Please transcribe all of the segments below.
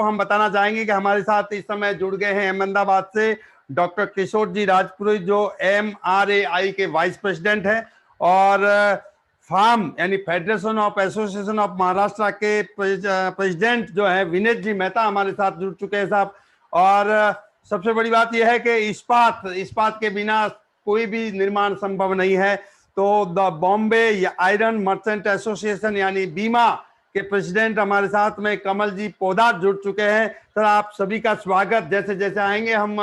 हम बताना चाहेंगे कि हमारे साथ इस समय जुड़ गए हैं अहमदाबाद से डॉक्टर किशोर जी राजपुरोहित, जो MRAI के वाइस प्रेसिडेंट हैं, और फार्म यानी federation of association of Maharashtra के प्रेसिडेंट जो है विनेश जी मेहता हमारे साथ जुड़ चुके हैं साहब। और सबसे बड़ी बात यह है कि इस्पात के बिना कोई भी निर्माण संभव नहीं है। तो the Bombay iron merchant association यानी बीमा के प्रेसिडेंट हमारे साथ में कमल जी पोदार जुड़ चुके हैं। सर, आप सभी का स्वागत। जैसे जैसे आएंगे हम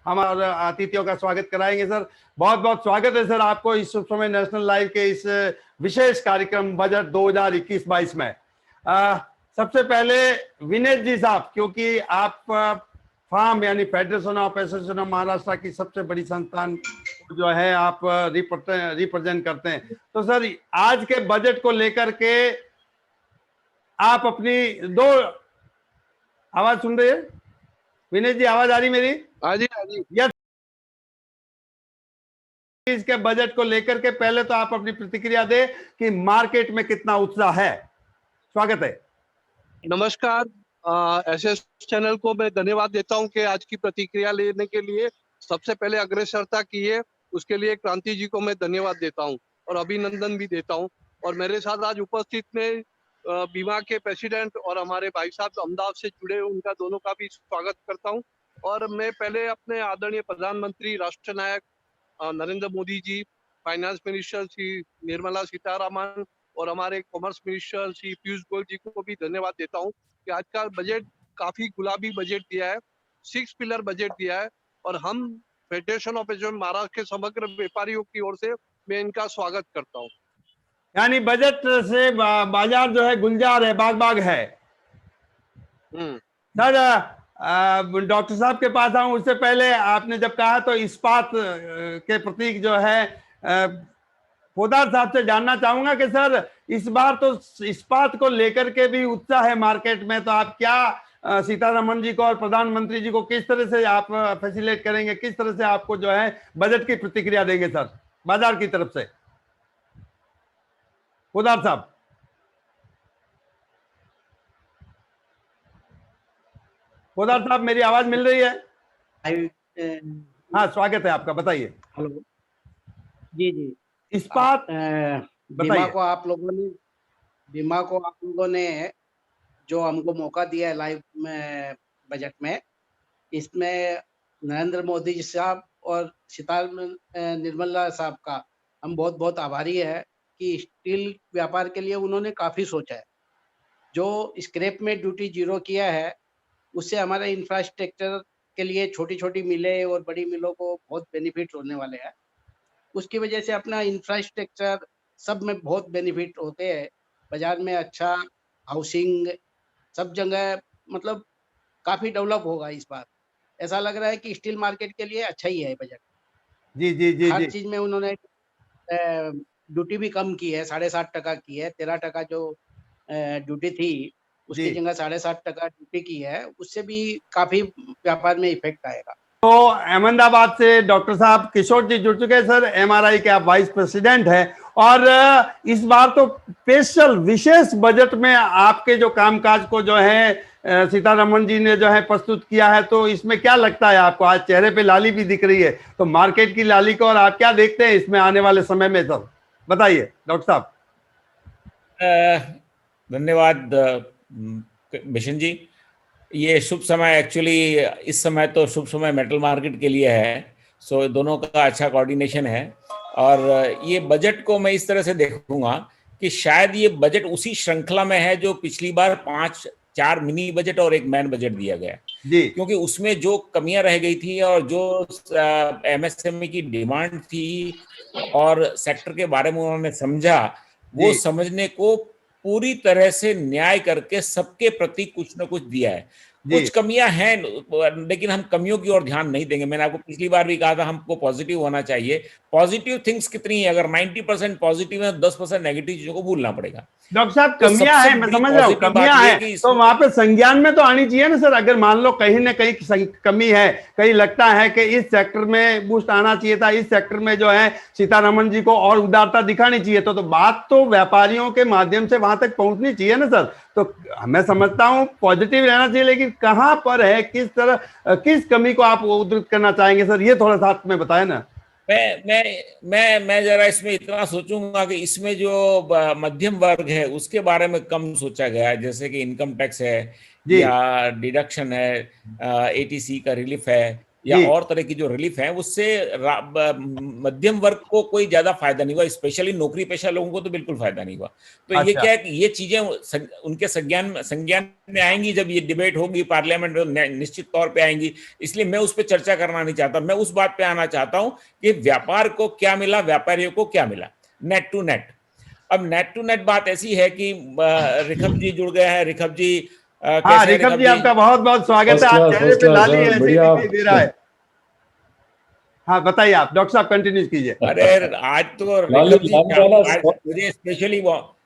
हमारे अतिथियों का स्वागत कराएंगे। सर, बहुत बहुत स्वागत है सर आपको इस समय नेशनल लाइव के इस विशेष कार्यक्रम बजट 2021-22 में। सबसे पहले विनेश जी साहब, क्योंकि आप फार्म यानी federation of association of Maharashtra की सबसे बड़ी संस्थान जो है आप रिप्रेजेंट करते हैं, तो सर आज के बजट को लेकर के आप अपनी दो आवाज सुन रहे हैं? विनेश जी, आवाज आ रही मेरी? हाँ जी, हाँ जी। यस। इसके बजट को लेकर के पहले तो आप अपनी प्रतिक्रिया दे कि मार्केट में कितना उत्साह है। स्वागत है। नमस्कार, एसएस चैनल को मैं धन्यवाद देता हूं कि आज की प्रतिक्रिया लेने के लिए सबसे पहले अग्रसरता की है, उसके लिए क्रांति जी को मैं धन्यवाद देता हूं और अभिनंदन भी देता हूं। और मेरे साथ आज उपस्थित में बीमा के प्रेसिडेंट और हमारे भाई साहब अहमदाबाद से जुड़े, उनका दोनों का भी स्वागत करता हूं। और मैं पहले अपने आदरणीय प्रधानमंत्री राष्ट्र नायक नरेंद्र मोदी जी, फाइनेंस मिनिस्टर श्री निर्मला सीतारामन और हमारे कॉमर्स मिनिस्टर श्री पीयूष गोयल जी को भी धन्यवाद देता हूं कि आज का बजट काफी गुलाबी बजट दिया है, 6 पिलर बजट दिया है। और हम फेडरेशन ऑफ महाराष्ट्र के समग्र व्यापारियों की ओर से मैं इनका स्वागत करता हूं। यानी बजट से बाजार जो है गुलजार है, बाग बाग है। सर, डॉक्टर साहब के पास आऊं उससे पहले आपने जब कहा तो इस्पात के प्रतीक जो है पोदार साहब से जानना चाहूंगा कि सर इस बार तो इस्पात को लेकर के भी उत्साह है मार्केट में, तो आप क्या सीतारमण जी को और प्रधानमंत्री जी को किस तरह से आप फैसिलिटेट करेंगे, किस तरह से आपको जो है बजट की प्रतिक्रिया देंगे सर बाजार की तरफ से? पोदार साहब। पोदार साहब, मेरी आवाज मिल रही है? हाँ, स्वागत है आपका, बताइए। हेलो जी जी। इस्पात बीमा को आप लोगों ने जो हमको मौका दिया है लाइव में बजट में, इसमें नरेंद्र मोदी जी साहब और निर्मला साहब का हम बहुत बहुत आभारी है कि स्टील व्यापार के लिए उन्होंने काफी सोचा है। जो स्क्रैप में ड्यूटी जीरो किया है उससे हमारे इंफ्रास्ट्रक्चर के लिए छोटी छोटी मिलें और बड़ी मिलों को बहुत बेनिफिट होने वाले हैं। उसकी वजह से अपना इंफ्रास्ट्रक्चर सब में बहुत बेनिफिट होते हैं। बाजार में अच्छा हाउसिंग सब जगह मतलब काफी डेवलप होगा इस बार। ऐसा लग रहा है कि स्टील मार्केट के लिए अच्छा ही है बजट। जी जी जी हर चीज में उन्होंने ड्यूटी भी कम की है, 7.5% की है। 13% जो ड्यूटी थी उसकी जगह 7.5% ड्यूटी की है, उससे भी काफी व्यापार में इफेक्ट आएगा। तो अहमदाबाद से डॉक्टर साहब किशोर जी जुड़ चुके हैं। सर, MRI के आप वाइस प्रेसिडेंट हैं और इस बार तो स्पेशल विशेष बजट में आपके जो कामकाज को जो है सीतारमण जी ने जो है प्रस्तुत किया है, तो इसमें क्या लगता है आपको? आज चेहरे पे लाली भी दिख रही है, तो मार्केट की लाली को और आप क्या देखते हैं इसमें आने वाले समय में? सर बताइए डॉक्टर साहब। धन्यवाद मिशन जी। ये शुभ समय, एक्चुअली इस समय तो शुभ समय मेटल मार्केट के लिए है, सो दोनों का अच्छा कोऑर्डिनेशन है। और ये बजट को मैं इस तरह से देखूंगा कि शायद ये बजट उसी श्रृंखला में है जो पिछली बार 4 मिनी बजट और एक मैन बजट दिया गया जी, क्योंकि उसमें जो कमियां रह गई थी और जो MSME की डिमांड थी और सेक्टर के बारे में उन्होंने समझा, वो समझने को पूरी तरह से न्याय करके सबके प्रति कुछ न कुछ दिया है। कुछ कमियां हैं लेकिन हम कमियों की ओर ध्यान नहीं देंगे। मैंने आपको पिछली बार भी कहा था हमको पॉजिटिव होना चाहिए। पॉजिटिव थिंग्स कितनी है? अगर 90% पॉजिटिव है, 10% नेगेटिव चीजों को भूलना पड़ेगा। डॉक्टर साहब, कमियां हैं, मैं समझ रहा हूँ कमियां हैं, तो वहां पे संज्ञान में तो आनी चाहिए ना सर। अगर मान लो कहीं ना कहीं कमी है, कहीं लगता है कि इस सेक्टर में बूस्ट आना चाहिए था, इस सेक्टर में जो है सीतारमण जी को और उदारता दिखानी चाहिए, तो बात तो व्यापारियों के माध्यम से वहां तक पहुंचनी चाहिए ना सर। तो मैं समझता हूँ पॉजिटिव रहना चाहिए, लेकिन कहाँ पर है, किस तरह, किस कमी को आप उद्धृत करना चाहेंगे सर, ये थोड़ा साथ में बताएं ना। मैं जरा इसमें इतना सोचूंगा कि इसमें जो मध्यम वर्ग है उसके बारे में कम सोचा गया है, जैसे कि इनकम टैक्स है जी या डिडक्शन है, एटीसी का रिलीफ है या जी और तरह की जो रिलीफ है, उससे मध्यम वर्ग को कोई ज्यादा फायदा नहीं हुआ, स्पेशली नौकरी पेशा लोगों को तो बिल्कुल फायदा नहीं हुआ। तो ये अच्छा क्या है कि ये चीजें उनके संज्ञान में आएंगी जब ये डिबेट होगी पार्लियामेंट में, निश्चित तौर पे आएंगी। इसलिए मैं उस पर चर्चा करना नहीं चाहता, मैं उस बात पे आना चाहता हूं कि व्यापार को क्या मिला, व्यापारियों को क्या मिला, नेट टू नेट। अब नेट टू नेट बात ऐसी है कि रिखब जी जुड़ गए हैं। रिखब जी हाँ, कैसे हैं रिकब रिखब जी जी? आपका बहुत बहुत स्वागत है। आप चेहरे फर्स्ट पे क्लास लाली सर, ऐसे ही बढ़िया। दिखाई दे रहा है। हाँ बताइए, आप डॉक्टर साहब कंटिन्यू कीजिए। अरे आज तो लाली रिखब जी वाला आज मुझे स्पेशली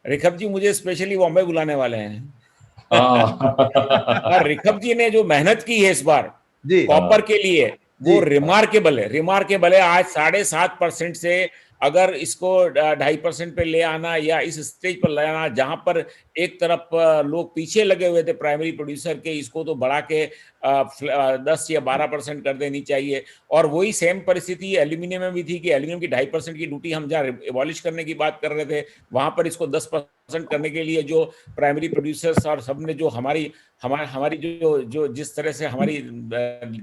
रिखब जी मुझे स्पेशली बॉम्बे बुलाने वाले हैं। हाँ और रिखब जी ने जो मेहनत की है इस बार जी कॉपर के लिए, जी वो रिमार्केबल है। आज 7.5% से अगर इसको 2.5% पे ले आना या इस स्टेज पर ले आना, जहां पर एक तरफ लोग पीछे लगे हुए थे प्राइमरी प्रोड्यूसर के, इसको तो बढ़ा के 10 या 12% कर देनी चाहिए। और वही सेम परिस्थिति एल्यूमिनियम में भी थी कि एल्यूमिनियम की 2.5% की ड्यूटी हम जहाँ एबॉलिश करने की बात कर रहे थे, वहां पर इसको 10% करने के लिए जो प्राइमरी प्रोड्यूसर्स और सबने जो हमारी जो जिस तरह से हमारी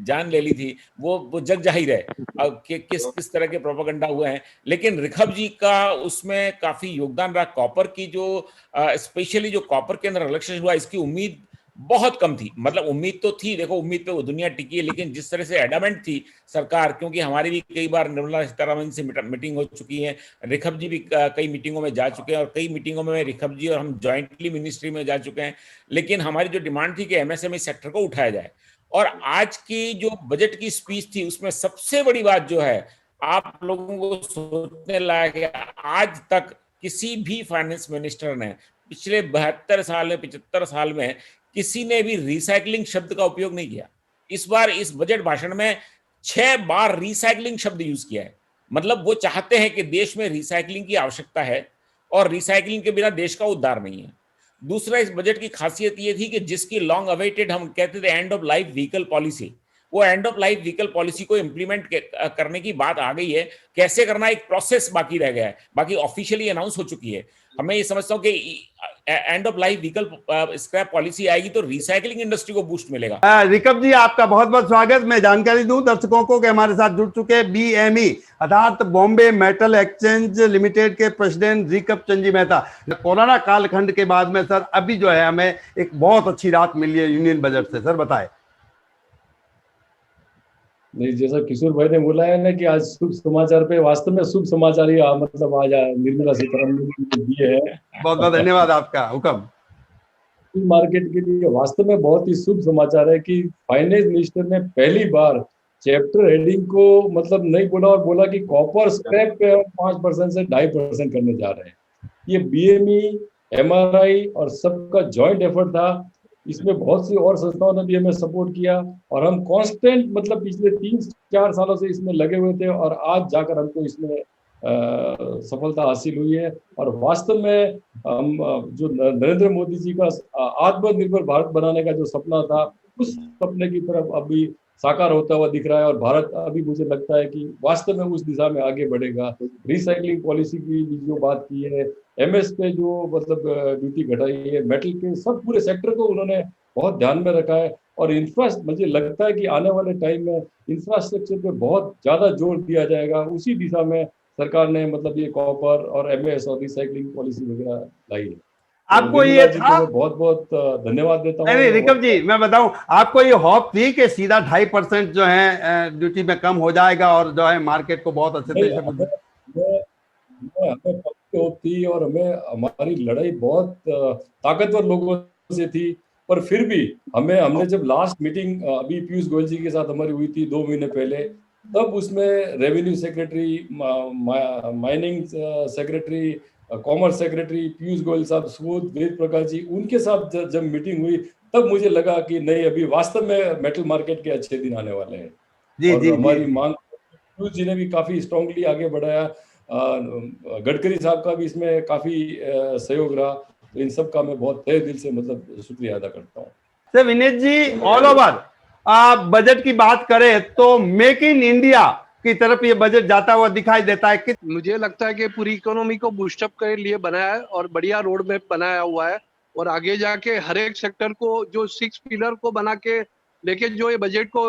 जान ले ली थी, वो जग जाहिर है अब किस तरह के प्रोपेगेंडा हुए हैं। लेकिन रिखब जी का उसमें काफी योगदान रहा। कॉपर की जो स्पेशली जो कॉपर के अंदर रिलेक्शन हुआ, इसकी उम्मीद बहुत कम थी। मतलब उम्मीद तो थी, देखो उम्मीद पे वो दुनिया टिकी है, लेकिन जिस तरह से एडामेंट थी सरकार, क्योंकि हमारी भी कई बार निर्मला सीतारमण से मीटिंग हो चुकी है, रिखब जी भी कई मीटिंगों में जा चुके हैं, और कई मीटिंगों में रिखब जी और हम ज्वाइंटली मिनिस्ट्री में जा चुके हैं। लेकिन हमारी जो डिमांड थी कि एमएसएमई सेक्टर को उठाया जाए। और आज की जो बजट की स्पीच थी, उसमें सबसे बड़ी बात जो है, आप लोगों को सोचने लायक है, आज तक किसी भी फाइनेंस मिनिस्टर ने पिछले 72 साल में 75 साल में किसी ने भी रिसाइकलिंग शब्द का उपयोग नहीं किया। इस बार इस बजट भाषण में 6 बार रिसाइकलिंग शब्द यूज किया है। मतलब वो चाहते हैं कि देश में रिसाइकलिंग की आवश्यकता है, और रिसाइकलिंग के बिना देश का उद्धार नहीं है। दूसरा, इस बजट की खासियत ये थी कि जिसकी लॉन्ग अवेटेड हम कहते थे end of life vehicle policy, वो end of life vehicle policy को इंप्लीमेंट करने की बात आ गई है। कैसे करना, एक प्रोसेस बाकी रह गया है, बाकी ऑफिशियली अनाउंस हो चुकी है। हमें ये समझता हूँ कि and of life vehicle scrap policy आएगी तो रिसाइकलिंग इंडस्ट्री को बूस्ट मिलेगा। रिकब जी आपका बहुत बहुत स्वागत। मैं जानकारी दूं दर्शकों को कि हमारे साथ जुड़ चुके BME अर्थात बॉम्बे मेटल एक्सचेंज लिमिटेड के प्रेसिडेंट रिकब चंद जी मेहता। कोरोना कालखंड के बाद में सर अभी जो है हमें एक बहुत अच्छी राहत मिली है यूनियन बजट से, सर बताएं। नहीं, जैसा किशोर भाई ने बोला है ना कि आज शुभ समाचार पे, वास्तव में शुभ समाचार ही मतलब आज निर्मला सीतारमण ने दिए है। बहुत बहुत धन्यवाद आपका, हुक्म। मार्केट के लिए वास्तव में बहुत ही शुभ समाचार है कि फाइनेंस मिनिस्टर ने पहली बार चैप्टर हेडिंग को मतलब नहीं बोला, और बोला कि कॉपर स्क्रैप पे 5% से 2.5% करने जा रहे हैं। ये BME, MRI और सबका जॉइंट एफर्ट था। इसमें बहुत सी और संस्थाओं ने भी हमें सपोर्ट किया, और हम कांस्टेंट मतलब पिछले 3-4 सालों से इसमें लगे हुए थे, और आज जाकर हमको इसमें सफलता हासिल हुई है। और वास्तव में हम जो नरेंद्र मोदी जी का आत्मनिर्भर भारत बनाने का जो सपना था, उस सपने की तरफ अभी साकार होता हुआ दिख रहा है। और भारत अभी मुझे लगता है कि वास्तव में उस दिशा में आगे बढ़ेगा। रिसाइकलिंग पॉलिसी की जो बात की है, MS पे जो मतलब ड्यूटी घटाई है, मेटल के सब पूरे सेक्टर को उन्होंने बहुत ध्यान में रखा है। और मुझे लगता है कि आने वाले टाइम में इंफ्रास्ट्रक्चर पे बहुत ज्यादा जोर दिया जाएगा। उसी दिशा में सरकार ने मतलब ये कॉपर और MS और रिसाइकलिंग पॉलिसी वगैरह लाई है। आपको ये था, बहुत बहुत धन्यवाद देता हूँ। नहीं रिकब जी मैं बताऊं, आपको ये होप थी कि सीधा 2.5% जो है ड्यूटी में कम हो जाएगा और जो है मार्केट को बहुत अच्छे तरीके से हमें होप थी, और हमें हमारी लड़ाई बहुत ताकतवर लोगों से थी। पर फिर भी हमने जब लास्ट मीटिंग अभी पीयूष गोयल जी के साथ हमारी हुई थी 2 महीने पहले, तब उसमें revenue secretary, mining secretary, commerce secretary Piyush Goyal साहब, सुबोध वेद प्रकाश जी, उनके साथ जब मीटिंग हुई, तब मुझे लगा कि नहीं, अभी वास्तव में मेटल मार्केट के अच्छे दिन आने वाले हैं। जी और जी हमारी जी मांग पीयूष जी ने भी काफी स्ट्रांगली आगे बढ़ाया। गडकरी साहब का भी इसमें काफी सहयोग रहा। तो इन सब का मैं बहुत तहे दिल से मतलब शुक्रिया अदा करता हूँ। सर विनीत जी, ऑल ओवर बजट की बात करें तो मेक इन इंडिया की तरफ ये बजट जाता हुआ दिखाई देता है कि मुझे लगता है कि पूरी इकोनॉमी को बूस्टअप के लिए बनाया है और बढ़िया रोड मैप बनाया हुआ है, और आगे जाके हर एक सेक्टर को जो 6 पिलर को बना के लेके जो ये बजट को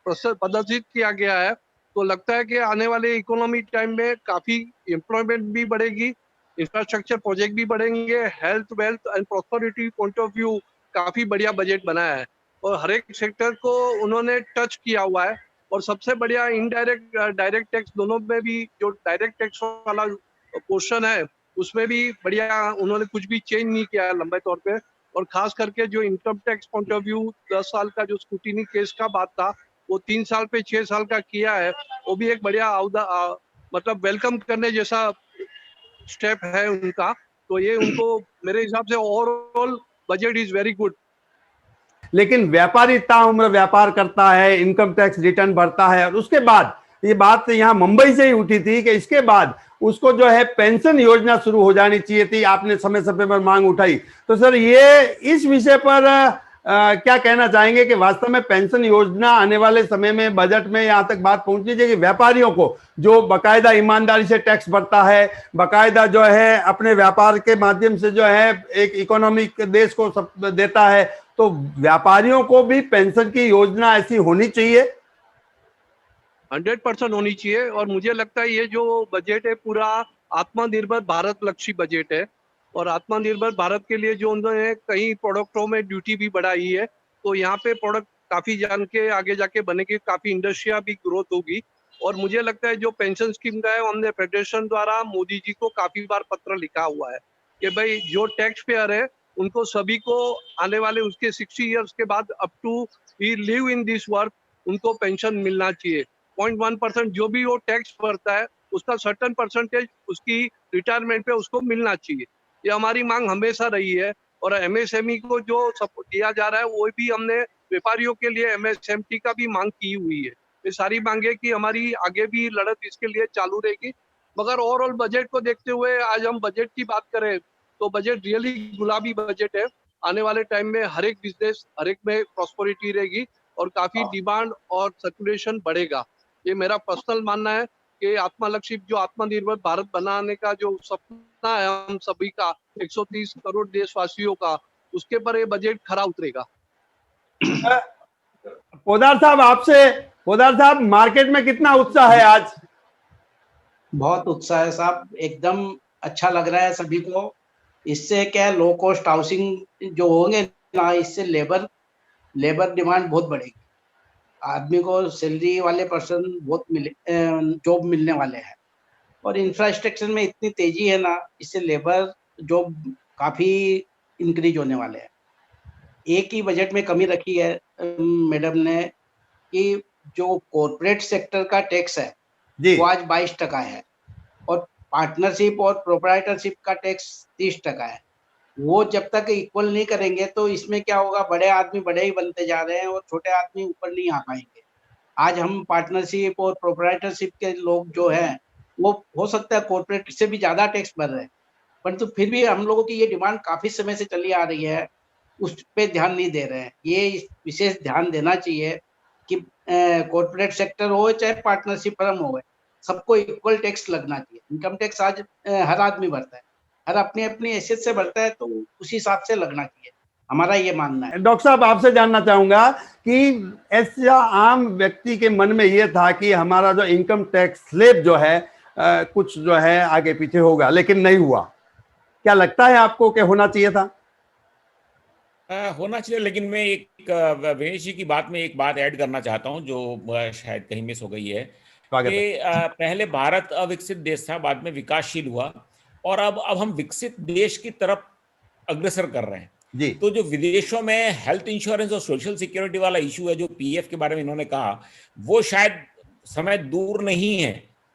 प्रदर्शित किया गया है, तो लगता है कि आने वाले इकोनॉमी टाइम में काफी एम्प्लॉयमेंट भी बढ़ेगी, इंफ्रास्ट्रक्चर प्रोजेक्ट भी बढ़ेंगे, health wealth and prosperity point of view काफी बढ़िया बजट बनाया है और हर एक सेक्टर को उन्होंने टच किया हुआ है। और सबसे बढ़िया इनडायरेक्ट डायरेक्ट टैक्स दोनों में भी जो डायरेक्ट टैक्स वाला पोर्शन है उसमें भी बढ़िया उन्होंने कुछ भी चेंज नहीं किया है लंबे तौर पे। और खास करके जो income tax point of view 10 साल का जो स्क्रूटिनी केस का बात था वो 3 साल पे 6 साल का किया है, वो भी एक बढ़िया मतलब वेलकम करने जैसा स्टेप है उनका। तो ये उनको मेरे हिसाब से overall budget is very good. लेकिन व्यापारी ताउम्र व्यापार करता है, इनकम टैक्स रिटर्न भरता है, और उसके बाद ये बात यहाँ मुंबई से ही उठी थी कि इसके बाद उसको जो है पेंशन योजना शुरू हो जानी चाहिए थी, आपने समय समय पर मांग उठाई। तो सर ये इस विषय पर क्या कहना चाहेंगे कि वास्तव में पेंशन योजना आने वाले समय में बजट में यहाँ तक बात पहुंचनी चाहिए कि व्यापारियों को जो बकायदा ईमानदारी से टैक्स भरता है, बकायदा जो है अपने व्यापार के माध्यम से जो है एक इकोनॉमिक देश को सब देता है, तो व्यापारियों को भी पेंशन की योजना ऐसी होनी चाहिए? 100% होनी चाहिए। और मुझे लगता है ये जो बजट है पूरा आत्मनिर्भर भारत लक्ष्य बजट है, और आत्मनिर्भर भारत के लिए जो उन्होंने कई प्रोडक्टों में ड्यूटी भी बढ़ाई है, तो यहाँ पे प्रोडक्ट काफी जान के आगे जाके बनेगी, काफी इंडस्ट्रिया भी ग्रोथ होगी। और मुझे लगता है जो पेंशन स्कीम का है हमने फेडरेशन द्वारा मोदी जी को काफी बार पत्र लिखा हुआ है कि भाई जो टैक्स पेयर है उनको सभी को आने वाले उसके 60 इयर्स के बाद up to he live in this work उनको पेंशन मिलना चाहिए। 0.1% जो भी वो टैक्स भरता है उसका सर्टेन परसेंटेज उसकी रिटायरमेंट पे उसको मिलना चाहिए। ये हमारी मांग हमेशा रही है। और एमएसएमई को जो सपोर्ट दिया जा रहा है वो भी हमने व्यापारियों के लिए एमएसएमटी का भी मांग की हुई है। ये सारी मांगे की हमारी आगे भी लड़त इसके लिए चालू रहेगी। मगर ओवरऑल बजट को देखते हुए आज हम बजट की बात करें तो बजट रियली गुलाबी बजट है। आने वाले टाइम में हर एक बिजनेस हर एक में प्रॉस्पेरिटी रहेगी और काफी डिमांड और सर्कुलेशन बढ़ेगा। ये मेरा पर्सनल मानना है कि आत्मलक्षी जो आत्मनिर्भर भारत बनाने का जो सपना है हम सभी का 130 करोड़ देशवासियों का, उसके पर ये बजट खरा उतरेगा। पोदार साहब मार्केट में कितना उत्साह है आज? बहुत उत्साह है साहब, एकदम अच्छा लग रहा है सभी को। इससे क्या लो कॉस्ट हाउसिंग जो होंगे ना, इससे लेबर डिमांड बहुत बढ़ेगी। आदमी को सैलरी वाले पर्सन बहुत जॉब मिलने वाले हैं, और इंफ्रास्ट्रक्चर में इतनी तेजी है ना, इससे लेबर जॉब काफी इंक्रीज होने वाले हैं। एक ही बजट में कमी रखी है मैडम ने कि जो कॉर्पोरेट सेक्टर का टैक्स है वो आज 22% है, और पार्टनरशिप और प्रोप्राइटरशिप का टैक्स 30% है। वो जब तक इक्वल नहीं करेंगे तो इसमें क्या होगा, बड़े आदमी बड़े ही बनते जा रहे हैं और छोटे आदमी ऊपर नहीं आ पाएंगे। आज हम पार्टनरशिप और प्रोप्राइटरशिप के लोग जो हैं वो हो सकता है कॉर्पोरेट से भी ज्यादा टैक्स भर रहे हैं, परंतु फिर भी हम लोगों की ये डिमांड काफी समय से चली आ रही है, उस पे ध्यान नहीं दे रहे हैं। ये विशेष ध्यान देना चाहिए कि कॉर्पोरेट सेक्टर हो चाहे पार्टनरशिप फर्म हो, सबको इक्वल टैक्स लगना चाहिए। इनकम टैक्स आज हर आदमी भरता है, हर अपनी अपनी हैसियत से भरता है, तो उसी हिसाब से लगना चाहिए, हमारा ये मानना है। डॉक्टर साहब आपसे जानना चाहूंगा कि ऐसा आम व्यक्ति के मन में ये था कि हमारा जो इनकम टैक्स स्लैब जो है कुछ जो है आगे पीछे होगा, लेकिन नहीं हुआ। क्या लगता है आपको कि होना चाहिए था? होना चाहिए, लेकिन मैं एक विनेश जी की बात में एक बात ऐड करना चाहता हूं जो शायद कहीं मिस हो गई है कि पहले भारत अविकसित देश था, बाद में विकासशील हुआ, और अब हम विकसित देश की तरफ अग्रसर कर रहे हैं जी। तो जो विदेशों में हेल्थ इंश्योरेंस और सोशल सिक्योरिटी वाला इशू है, जो पीएफ के बारे में इन्होंने कहा, वो शायद समय दूर नहीं है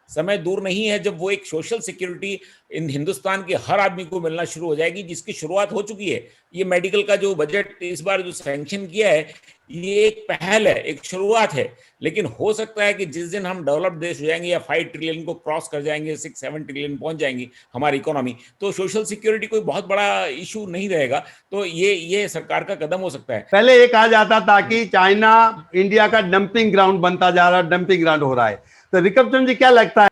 समय दूर नहीं है जब वो एक सोशल सिक्योरिटी इन हिंदुस्तान के हर आदमी को मिलना शुरू हो जाएगी, जिसकी शुरुआत हो चुकी है। ये मेडिकल का जो बजट इस बार जो सैंक्शन किया है, ये एक पहल है, एक शुरुआत है, लेकिन हो सकता है कि जिस दिन हम डेवलप्ड देश हो जाएंगे या 5 ट्रिलियन को क्रॉस कर जाएंगे, 6-7 ट्रिलियन पहुंच जाएंगी हमारी इकोनॉमी, तो सोशल सिक्योरिटी कोई बहुत बड़ा इशू नहीं रहेगा। तो ये सरकार का कदम हो सकता है। पहले ये कहा जाता था कि चाइना इंडिया का डंपिंग ग्राउंड बनता जा रहा है, डंपिंग ग्राउंड हो रहा है, तो रिकब चंद जी क्या लगता है?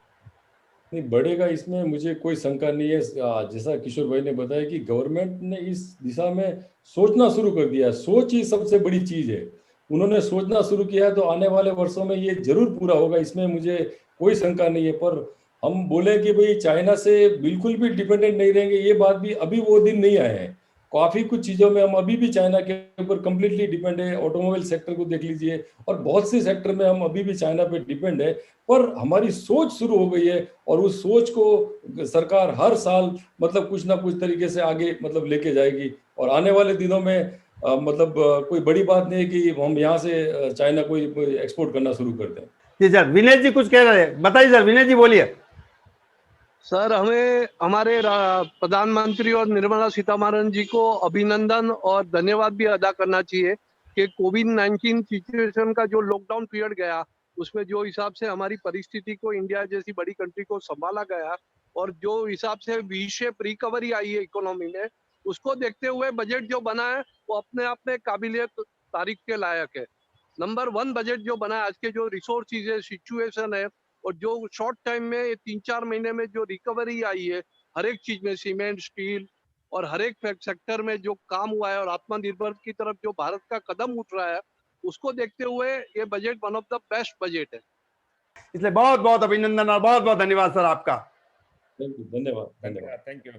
नहीं बढ़ेगा, इसमें मुझे कोई शंका नहीं है। जैसा किशोर भाई ने बताया कि गवर्नमेंट ने इस दिशा में सोचना शुरू कर दिया है। सोच ही सबसे बड़ी चीज है। उन्होंने सोचना शुरू किया है तो आने वाले वर्षों में ये जरूर पूरा होगा, इसमें मुझे कोई शंका नहीं है। पर हम बोले कि भाई चाइना से बिल्कुल भी डिपेंडेंट नहीं रहेंगे, ये बात भी अभी वो दिन नहीं आए हैं। काफी कुछ चीजों में हम अभी भी चाइना के ऊपर कंप्लीटली डिपेंड है। ऑटोमोबाइल सेक्टर को देख लीजिए और बहुत से सेक्टर में हम अभी भी चाइना पे डिपेंड है। पर हमारी सोच शुरू हो गई है और उस सोच को सरकार हर साल मतलब कुछ ना कुछ तरीके से आगे मतलब लेके जाएगी। और आने वाले दिनों में कोई बड़ी बात नहीं है कि हम यहाँ से चाइना को एक्सपोर्ट करना शुरू कर दें। जी सर, विनय जी कुछ कह रहे हैं, बताइए सर, विनय जी बोलिए। सर, हमें हमारे प्रधानमंत्री और निर्मला सीतारमण जी को अभिनंदन और धन्यवाद भी अदा करना चाहिए कि कोविड-19 सिचुएशन का जो लॉकडाउन पीरियड गया, उसमें जो हिसाब से हमारी परिस्थिति को इंडिया जैसी बड़ी कंट्री को संभाला गया और जो हिसाब से वी शेप रिकवरी आई है इकोनॉमी में, उसको देखते हुए बजट जो बना है वो अपने आप में काबिलियत तारीफ के लायक है। नंबर 1 बजट जो बना है, आज के जो रिसोर्सेज है, सिचुएशन है और जो शॉर्ट टाइम में 3-4 महीने में जो रिकवरी आई है हर एक चीज में, सीमेंट, स्टील और हर एक सेक्टर में जो काम हुआ है और आत्मनिर्भर की तरफ जो भारत का कदम उठ रहा है, उसको देखते हुए ये budget one of the best budget है। इसलिए बहुत बहुत अभिनंदन और बहुत बहुत धन्यवाद सर आपका। थैंक यू, धन्यवाद। Thank you.